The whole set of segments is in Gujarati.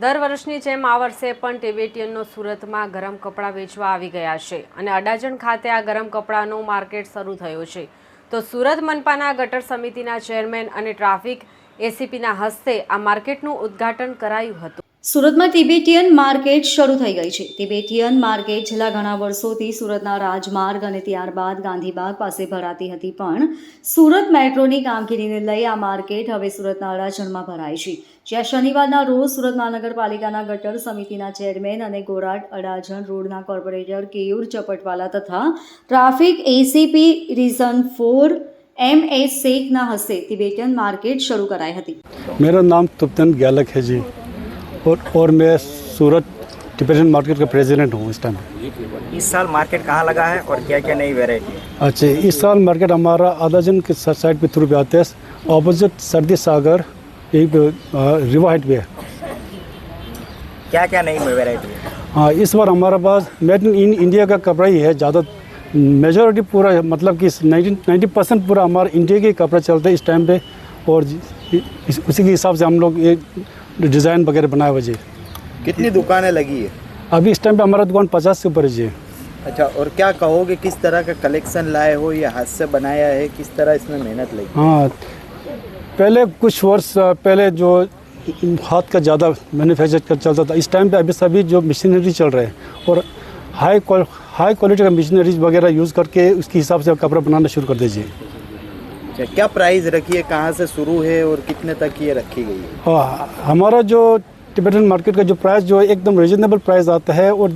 દર વર્ષની જેમ આ વર્ષે પણ ટિબેટિયનો સુરતમાં ગરમ કપડાં વેચવા આવી ગયા છે અને અડાજણ ખાતે આ ગરમ કપડાંનું માર્કેટ શરૂ થયું છે. તો સુરત મનપાના ગટર સમિતિના ચેરમેન અને ટ્રાફિક એસીપીના હસ્તે આ માર્કેટનું ઉદ્ઘાટન કરાયું હતું. સુરતમાં તિબેટિયન માર્કેટ શરૂ થઈ ગઈ છે. તિબેટિયન માર્કેટ છેલ્લા ઘણા વર્ષોથી સુરતના રાજમાર્ગ અને ત્યારબાદ ગાંધીબાગ પાસે ભરાતી હતી, પણ સુરત મેટ્રોની કામગીરીને લઈ આ માર્કેટ હવે સુરતના અડાજણમાં ભરાય છે. જ્યાં શનિવારના રોજ સુરત મહાનગરપાલિકાના ગટર સમિતિના ચેરમેન અને ગોરાટ અડાજણ રોડના કોર્પોરેટર કેયુર ચપટવાલા તથા ટ્રાફિક એસીપી રીઝન 4 MS શેખના હસ્તે તિબેટિયન માર્કેટ શરૂ કરાઈ હતી. मेरा नाम तुप्तन गैलक है जी और मैं सूरत टिबेटियन मार्केट का प्रेसिडेंट हूँ इस टाइम. इस साल मार्केट कहाँ लगा है और क्या क्या नई वैरायटी है? अच्छा, इस साल मार्केट हमारा आदाजन के साइड पे थ्रू पे आते हैं, ऑपोजिट सर्दी सागर एक रिवर हाइट पे है. क्या क्या नई वैरायटी है? हाँ, इस बार हमारे पास मेड इन इंडिया का कपड़ा ही है ज़्यादा. मेजॉरिटी पूरा मतलब कि 90% पूरा हमारा इंडिया के कपड़ा चलता है इस टाइम पे, और उसी के हिसाब से हम लोग एक डिज़ाइन वगैरह बनाए हुए जी. कितनी दुकानें लगी है अभी इस टाइम पे हमारा दुकान 50 से ऊपर है जी. अच्छा, और क्या कहोगे, किस तरह का कलेक्शन लाए हो या हाथ से बनाया है, किस तरह इसमें मेहनत लगी? हाँ, पहले कुछ वर्ष पहले जो हाथ का ज़्यादा मैन्युफैक्चर कर चलता था, इस टाइम पे अभी सभी जो मशीनरी चल रहे हैं और हाई क्वालिटी का मशीनरीज वगैरह यूज़ करके उसके हिसाब से कपड़ा बनाना शुरू कर दीजिए. अच्छा, क्या प्राइस रखी है, कहाँ से शुरू है और कितने तक ये रखी गई है? हाँ, हमारा जो टिबेटियन मार्केट का जो प्राइस जो एकदम रिजनेबल प्राइस आता है और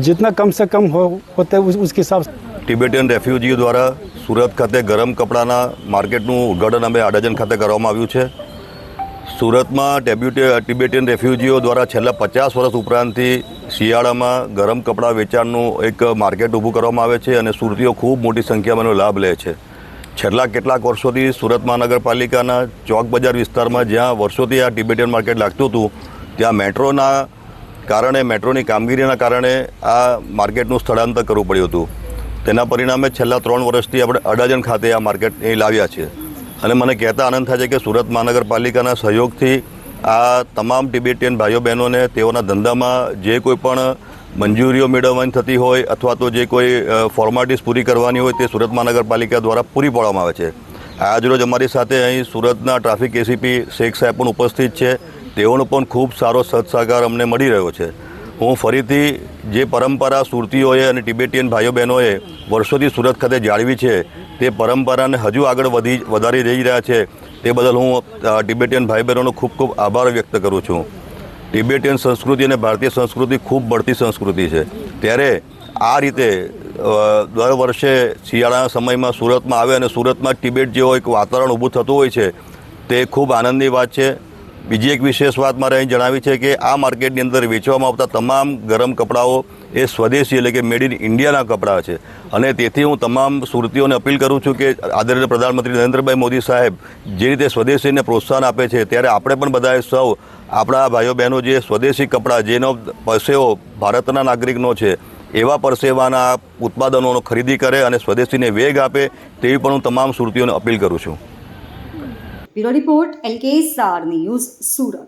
जितना कम से कम होता है उसके हिसाब से. ટિબેટિયન રેફ્યુજીઓ દ્વારા સુરત ખાતે ગરમ કપડાના માર્કેટનું ઉદ્ઘાટન અમે અડાજણ ખાતે કરવામાં આવ્યું છે. સુરતમાં ટિબેટિયન રેફ્યુજીઓ દ્વારા છેલ્લા 50 વર્ષ ઉપરાંતથી શિયાળામાં ગરમ કપડાં વેચાણનું એક માર્કેટ ઊભું કરવામાં આવે છે અને સુરતીઓ ખૂબ મોટી સંખ્યામાં એનો લાભ લે છે. છેલ્લા કેટલાક વર્ષોથી સુરત મહાનગરપાલિકાના ચોક બજાર વિસ્તારમાં જ્યાં વર્ષોથી આ ટિબેટિયન માર્કેટ લાગતું હતું, ત્યાં મેટ્રોની કામગીરીના કારણે આ માર્કેટનું સ્થળાંતર કરવું પડ્યું હતું. તેના પરિણામે છેલ્લા 3 વર્ષથી આપણે અડાજણ ખાતે આ માર્કેટ લાવ્યા છે અને મને કહેતા આનંદ થાય છે કે સુરત મહાનગરપાલિકાના સહયોગથી આ તમામ ટિબેટિયન ભાઈઓ બહેનોને તેઓના ધંધામાં જે કોઈ પણ મંજૂરીઓ મેળવવાની થતી હોય અથવા તો જે કોઈ ફોર્માલિટીઝ પૂરી કરવાની હોય તે સુરત મહાનગરપાલિકા દ્વારા પૂરી પાડવામાં આવે છે. આજરોજ અમારી સાથે અહીં સુરતના ટ્રાફિક એસીપી શેખ સાહેબ પણ ઉપસ્થિત છે. તેઓનો પણ ખૂબ સારો સહકાર અમને મળી રહ્યો છે. હું ફરીથી જે પરંપરા સુરતીઓએ અને ટિબેટિયન ભાઈઓ બહેનોએ વર્ષોથી સુરત ખાતે જાળવી છે તે પરંપરાને હજુ આગળ વધારી રહી રહ્યા છે તે બદલ હું ટિબેટિયન ભાઈ બહેનોનો ખૂબ ખૂબ આભાર વ્યક્ત કરું છું. ટિબેટિયન સંસ્કૃતિ અને ભારતીય સંસ્કૃતિ ખૂબ બઢતી સંસ્કૃતિ છે, ત્યારે આ રીતે દર વર્ષે શિયાળાના સમયમાં સુરતમાં આવે અને સુરતમાં ટિબેટ જેવો એક વાતાવરણ ઊભું થતું હોય છે તે ખૂબ આનંદની વાત છે. બીજી એક વિશેષ વાત મારે અહીં જણાવી છે કે આ માર્કેટની અંદર વેચવામાં આવતા તમામ ગરમ કપડાઓ એ સ્વદેશી એટલે કે મેડ ઇન ઇન્ડિયાના કપડાં છે અને તેથી હું તમામ સુરતીઓને અપીલ કરું છું કે આદરણીય પ્રધાનમંત્રી નરેન્દ્રભાઈ મોદી સાહેબ જે રીતે સ્વદેશીને પ્રોત્સાહન આપે છે, ત્યારે આપણે પણ બધાએ સૌ આપણા ભાઈઓ બહેનો જે સ્વદેશી કપડાં જેનો પરસેવો ભારતના નાગરિકનો છે એવા પરસેવાના ઉત્પાદનોનો ખરીદી કરે અને સ્વદેશીને વેગ આપે તેવી પણ હું તમામ સુરતીઓને અપીલ કરું છું. Bureau report LK Star news Surat.